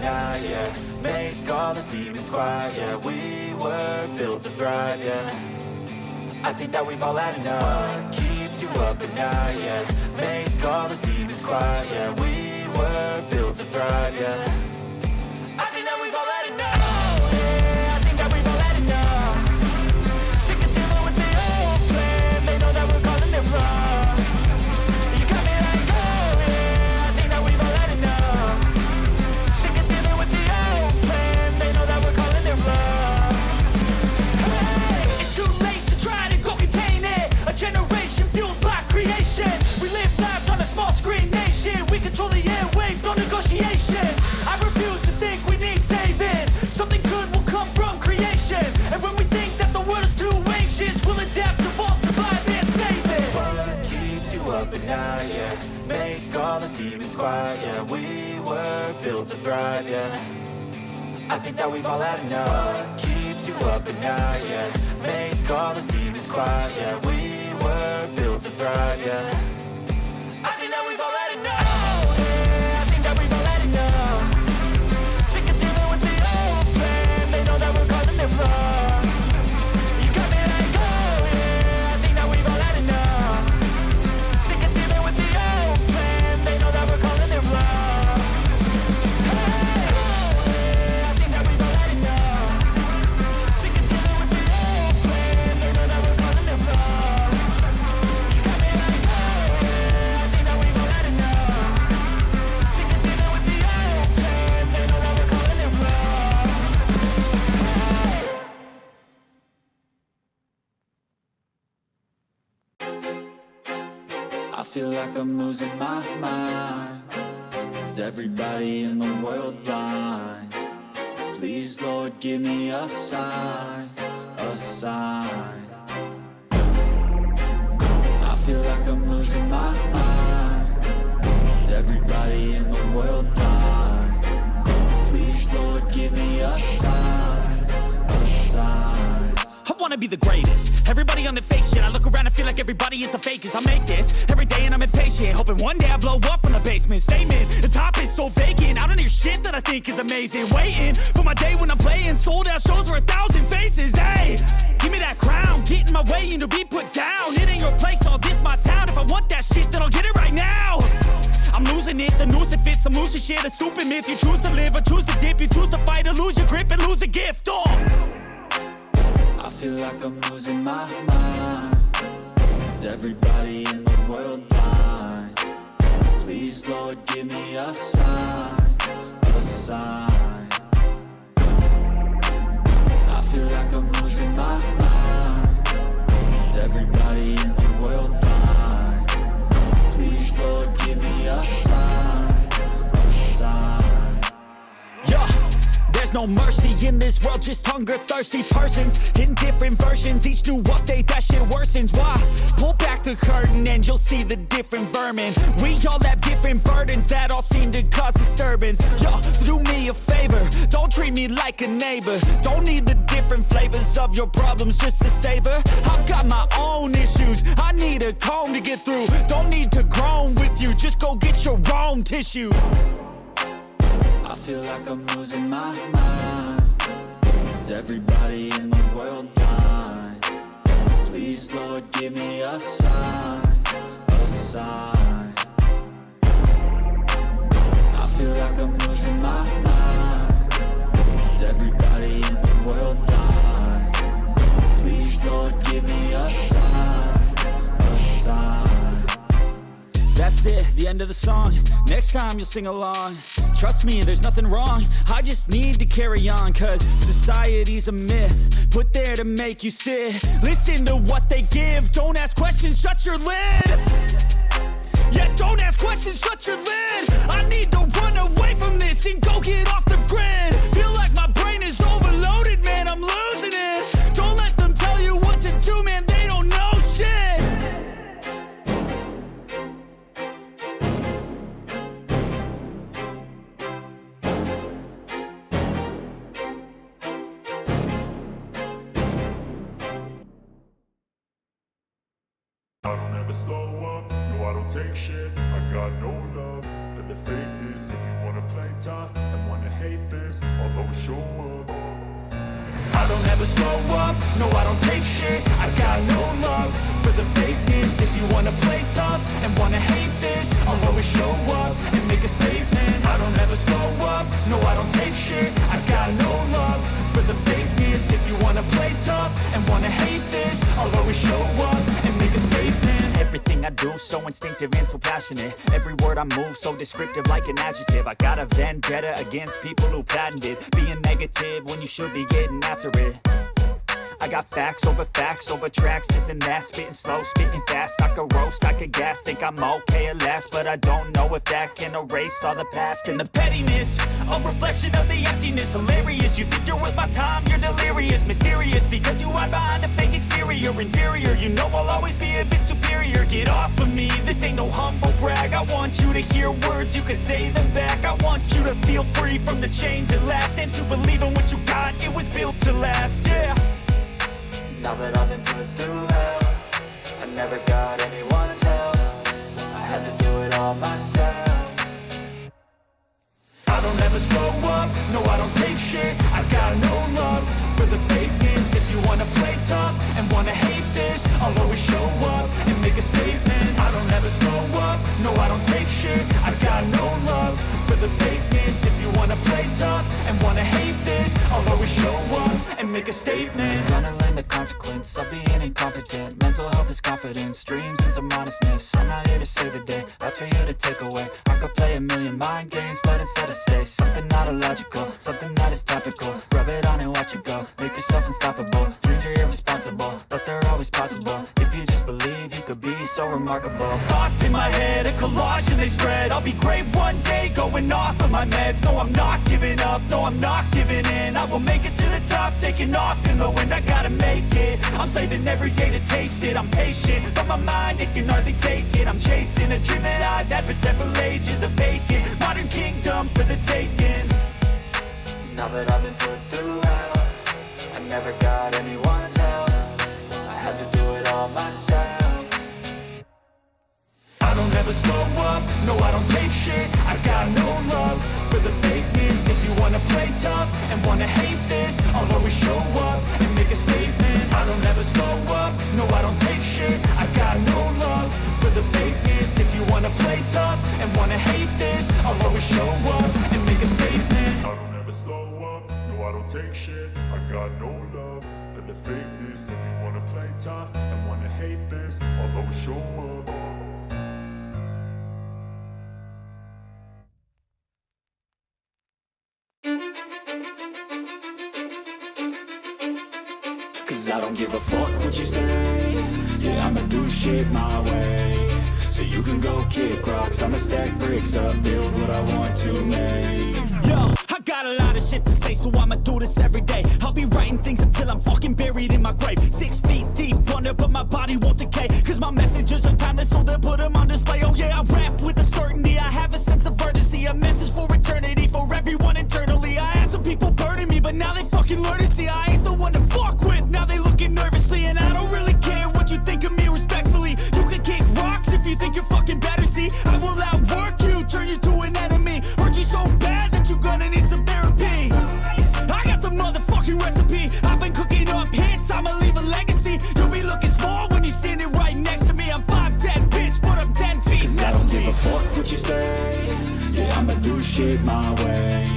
night, yeah. Make all the demons quiet, yeah. We were built to thrive, yeah. I think that we've all had enough. What keeps you up at night, yeah. Make all the demons quiet, yeah. We were built to thrive, yeah. I think that we've all had enough. Oh, yeah, I think that we've all had enough. Sick of dealing with the old plan. They know that we're calling it wrong. You got me like, oh, yeah, I think that we've all had enough. Sick of dealing with the old plan. They know that we're calling it wrong. Hey, it's too late to try to go contain it. A generation fueled by creation. We live lives on a small screen nation. We control the airwaves, no negotiation. I refuse to think we need saving. Something good will come from creation. And when we think that the world is too anxious, we'll adapt, evolve, survive, and save it. What keeps you up at night, yeah. Make all the demons quiet, yeah. We were built to thrive, yeah. I think that we've all had enough. What keeps you up at night, yeah. Make all the demons quiet, yeah. We were built to thrive, yeah. I think that we've all had enough. Oh, yeah, I think that we've all had enough. Sick of dealing with the old plan. They know that we're calling it wrong. You got me like, oh, yeah, I think that we've all had enough. Sick of dealing with the old plan. They know that we're calling it wrong. Hey, oh, yeah, I think that we've all had enough. Sick of dealing with the old plan. They know that we're calling it wrong. You got me like, oh, yeah, I think that we've all had enough. Sick of dealing with the old plan. They know that we're calling it wrong. I feel like I'm losing my mind. Is everybody in the world blind? Please, Lord, give me a sign, a sign. I feel like I'm losing my mind. Is everybody in the world blind? Please, Lord, give me a sign, a sign. I wanna be the greatest. Everybody on the fake shit. I look around and feel like everybody is the fakest. I make this every day and I'm impatient, hoping one day I blow up from the basement. Statement, the top is so vacant. I don't hear shit that I think is amazing. Waiting for my day when I'm playing sold out shows for 1,000 faces. Hey, give me that crown, get in my way and to be put down. It ain't your place, no, this my town. If I want that shit, then I'll get it right now. I'm losing it, the noose it fits, some losing shit, a stupid myth. You choose to live or choose to dip, you choose to fight or lose your grip and lose a gift. Oh, I feel like I'm losing my mind. Is everybody in the world blind? Please, Lord, give me a sign, a sign. I feel like I'm losing my mind. Is everybody in the world blind? Please, Lord, give me a sign, a sign. yeah. There's no mercy in this world, just hunger-thirsty persons in different versions. Each new update, that shit worsens. Why? Pull back the curtain and you'll see the different vermin. We all have different burdens that all seem to cause disturbance. Yo, so do me a favor, don't treat me like a neighbor. Don't need the different flavors of your problems just to savor. I've got my own issues, I need a comb to get through. Don't need to groan with you, just go get your own tissue. I feel like I'm losing my mind. Is everybody in the world blind? Please, Lord, give me a sign, a sign. I feel like I'm losing my mind. Is everybody in the world blind? Please, Lord, give me a sign, a sign. That's it, the end of the song. Next time you'll sing along. Trust me, there's nothing wrong. I just need to carry on, cause society's a myth put there to make you sit. Listen to what they give. Don't ask questions, shut your lid. Yeah, don't ask questions, shut your lid. I need to run away from this and go get off the grid. Feel like my brain is overloaded, man, I'm losing it. Don't let them tell you what to do, man, they don't know shit. I don't ever slow up, no I don't take shit. I got no love for the fakeness. If you wanna play tough and wanna hate hate this, I'll always show up. I don't ever slow up, no I don't take shit. I got no love for the fakeness. If you wanna play tough and wanna hate this, I'll always show up and make a statement. I don't ever slow up, no I don't take shit. I got no love for the fakeness. If you wanna play tough and wanna hate this, I'll always show up and make a statement. Everything I do so instinctive and so passionate. Every word I move so descriptive like an adjective. I got a vendetta against people who patented being negative when you should be getting after it. I got facts over tracks, this and that. Spitting slow, spitting fast, I could roast, I could gas. Think I'm okay at last, but I don't know if that can erase all the past. And the pettiness, a reflection of the emptiness. Hilarious, you think you're worth my time, you're delirious. Mysterious, because you hide behind a fake exterior. Inferior, you know I'll always be a bit superior. Get off of me, this ain't no humble brag. I want you to hear words, you can say them back. I want you to feel free from the chains at last, and to believe in what you got, it was built to last, yeah. Now that I've been put through hell, I never got anyone's help. I had to do it all myself. I don't ever slow up, no I don't take shit. I got no love for the fakeness. If you wanna play tough and wanna hate this, I'll always show up and make a statement. I don't ever slow up, no I don't take shit. I got no love for the fakeness. If you wanna play tough and wanna hate this, I'll always show up and make a statement. Gonna learn the consequence of being incompetent. Mental health is confidence, dreams and some honestness. I'm not here to save the day, that's for you to take away. I could play a million mind games, but instead I say something not illogical, something that is topical. Rub it on and watch it go, make yourself unstoppable. Dreams are irresponsible, but they're always possible. If you just believe, you could be so remarkable. Thoughts in my head, a collage and they spread. I'll be great one day, going off of my meds. No, I'm not giving up, no, I'm not giving in. I will make it to the top, taking off in the wind. I gotta make it, I'm saving every day to taste it. I'm patient, but my mind, it can hardly take it. I'm chasing a dream that I've had for several ages. A vacant, modern kingdom for the taking. Now that I've been put through hell, I never got anyone's help. I had to do it all myself. I don't ever slow up, no I don't take shit. I got no love for the fakeness. If you wanna play tough and wanna hate this, I'll always show up and make a statement. I don't ever slow up, no I don't take shit. I got no love for the fakeness. If you wanna play tough and wanna hate this, I'll always show up and make a statement. I don't ever slow up, no I don't take shit. I got no love for the fakeness. If you wanna play tough and wanna hate this, I'll always show up. Cause I don't give a fuck what you say. Yeah, I'ma do shit my way. So you can go kick rocks, I'ma stack bricks up, build what I want to make. Yo, I got a lot of shit to say, so I'ma do this every day. I'll be writing things until I'm fucking buried in my grave. 6 feet deep under, but my body won't decay. Cause my messages are timeless, so they'll put them on display. Oh yeah, I rap with a certainty, I have a sense of urgency. A message for eternity, for everyone internally. I had some people burning me, but now they fucking learn to see I ain't the one to fuck with. Now they looking nervously, and I don't really care what you think of me respectfully. You can kick rocks if you think you're fucking better, see. I will outwork you, turn you to an enemy. Hurt you so bad that you're gonna need some therapy. I got the motherfucking recipe. I've been cooking up hits, I'ma leave a legacy. You'll be looking small when you're standing right next to me. I'm 5'10", bitch, but I'm 10 feet. Cause I don't give a fuck what you say. Yeah, I'ma do shit my way.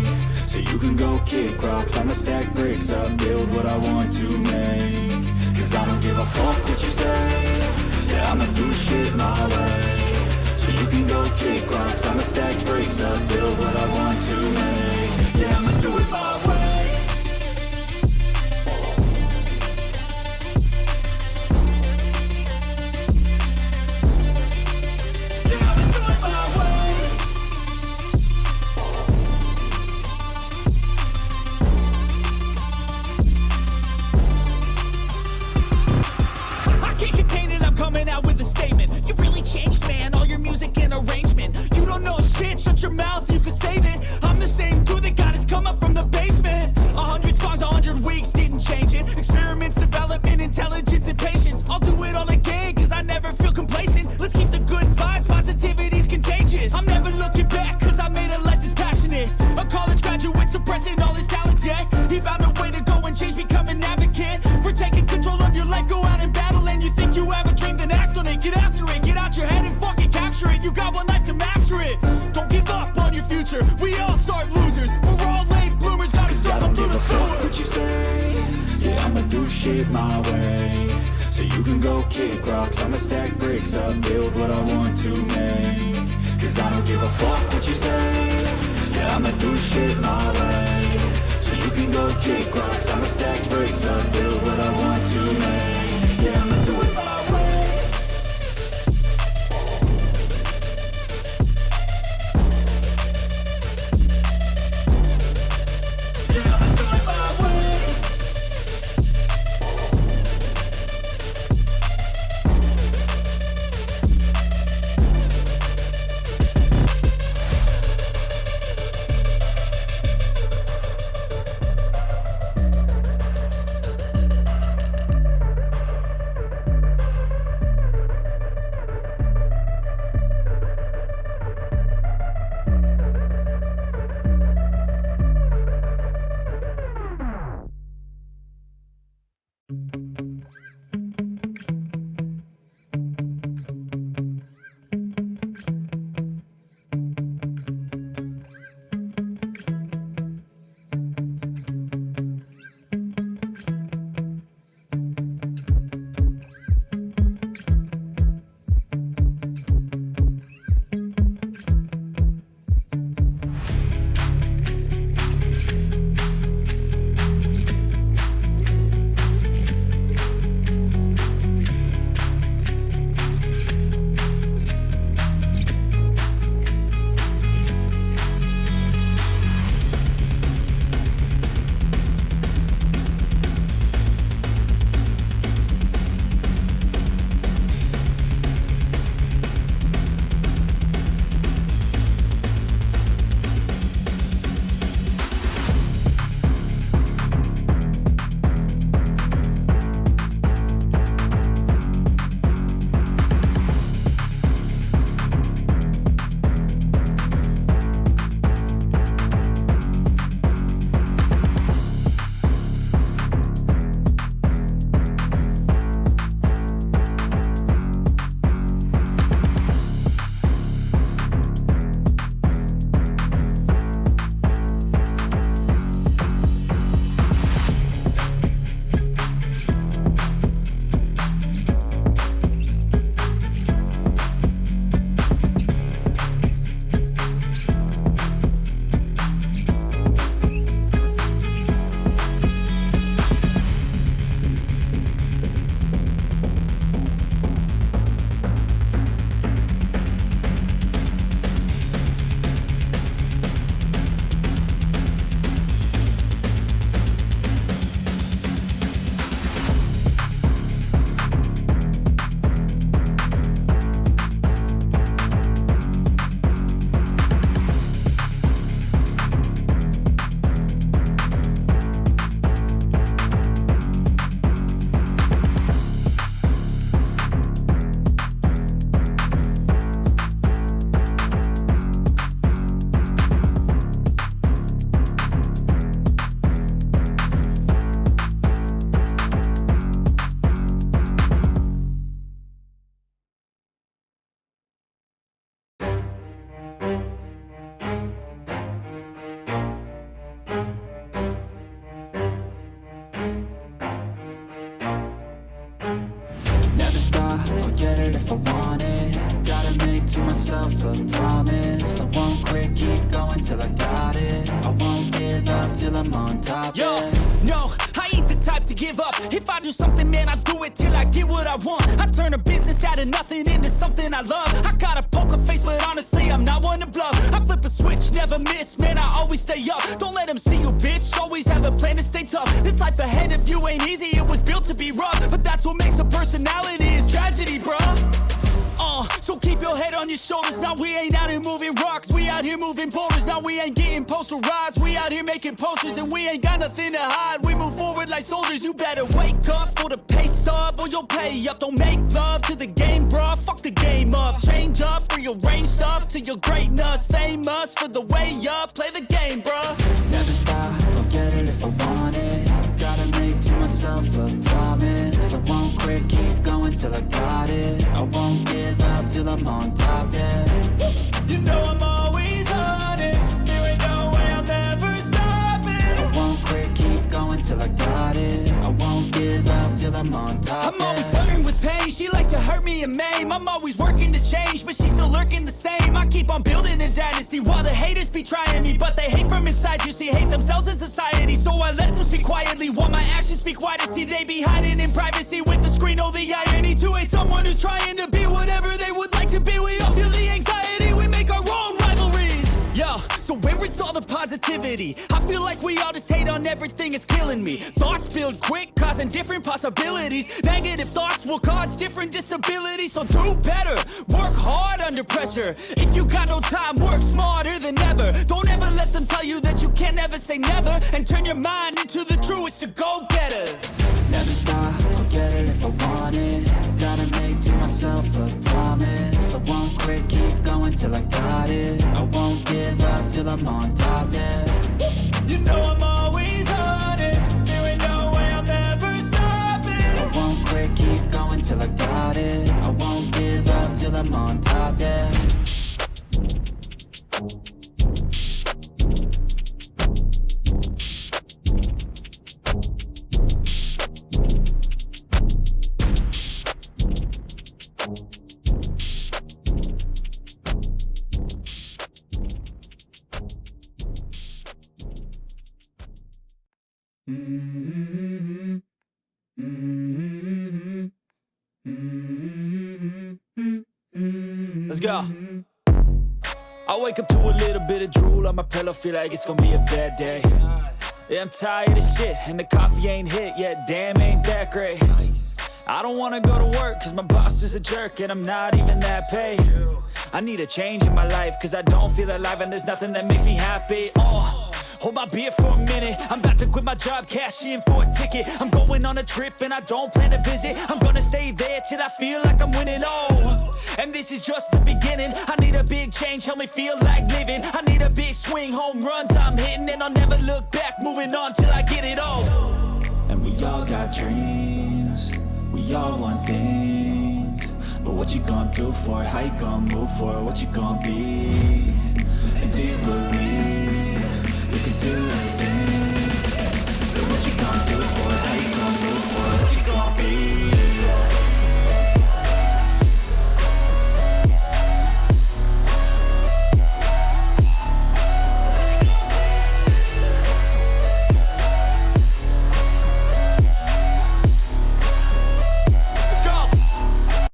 So you can go kick rocks, I'ma stack bricks up, build what I want to make. Cause I don't give a fuck what you say. Yeah, I'ma do shit my way. So you can go kick rocks, I'ma stack bricks up, build what I want to make. Yeah, I'ma do it my way. Yeah, I'ma do it my way. I can't contain it, I'm coming out with a statement. You really changed, man, all your music and arrangement. You don't know shit, shut your mouth, you can save it. I'm the same dude that got his come up from the basement. 100 songs, 100 weeks, didn't change it. Experiments, development, intelligence, and patience. I'll do it all again, cause I never feel complacent. Let's keep the good vibes, positivity's contagious. I'm never looking back, cause I made a life that's passionate. A college graduate, it my way. So you can go kick rocks, I'ma stack bricks up, build what I want to make. Cause I don't give a fuck what you say, yeah, I'ma do shit my way. So you can go kick rocks, I'ma stack bricks up, build what I want to make. Yeah, I'ma do it my way. Yeah, I'ma do it my way. Never stop, I'll get it if I want it. Gotta make to myself a promise. I won't quit, keep going till I got it. I won't give up till I'm on top. Yo, yeah. no, I ain't the type to give up. If I do something, man, I do it till I get what I want. I turn a business out of nothing into something I love. I got a poker face, but honestly, I'm not one to bluff. I flip a switch, never miss, man, I always stay up. Don't let them see you, bitch, always have a plan to stay tough. This life ahead of you ain't easy, it was built to be rough. But that's what makes a personality, is tragedy, bruh. So keep your head on your shoulders. Now we ain't out here moving rocks, we out here moving boulders. Now we ain't getting posterized, we out here making posters. And we ain't got nothing to hide, we move forward like soldiers. You better wake up for the pay stub, or you'll pay up. Don't make love to the game, bruh, fuck the game up. Change up, rearrange stuff to your greatness. Famous for the way up, play the game, bruh. Never stop, I'll get it if I want it. Gotta make to myself a promise. I won't quit, keep going till I got it. I won't give up till I'm on top, yeah. You know I'm always honest, there ain't no way I'm ever stopping. I won't quit, keep going till I got it. I won't give up I'm on top. I'm always flirting with pain, she like to hurt me and maim. I'm always working to change, but she's still lurking the same. I keep on building a dynasty while the haters be trying me, but they hate from inside. You see, hate themselves in society, so I let them speak quietly while my actions speak wider. See, they be hiding in privacy with the screen. Oh, the irony to hate someone who's trying to be whatever they would like to be. We all feel the anxiety, we make our own rivalries. Yo, so where is all the positivity? I feel like we all just hate on everything, it's killing me. Thoughts build quick, causing different possibilities. Negative thoughts will cause different disabilities. So do better, work hard under pressure. If you got no time, work smarter than ever. Don't ever let them tell you that you can't never say never. And turn your mind into the truest of go-getters. Never stop, I'll get it if I want it. Gotta make to myself a promise. I won't quit, keep going till I got it. I won't give up till I'm on top, yeah. You know I'm always honest, there ain't no way I'm ever stopping. I won't quit, keep going till I got it. I won't give up till I'm on top, yeah. Let's go. I wake up to a little bit of drool on my pillow, feel like it's gonna be a bad day. Yeah, I'm tired of shit, and the coffee ain't hit yet, damn, ain't that great. I don't wanna go to work, cause my boss is a jerk, and I'm not even that paid. I need a change in my life, cause I don't feel alive, and there's nothing that makes me happy. Hold my beer for a minute, I'm about to quit my job, cash in for a ticket. I'm going on a trip and I don't plan to visit. I'm gonna stay there till I feel like I'm winning, and this is just the beginning. I need a big change, help me feel like living. I need a big swing, home runs I'm hitting, and I'll never look back, moving on till I get it all. And we all got dreams, we all want things. But what you gonna do for it, how you gonna move for it, what you gonna be? And do you believe you can do anything?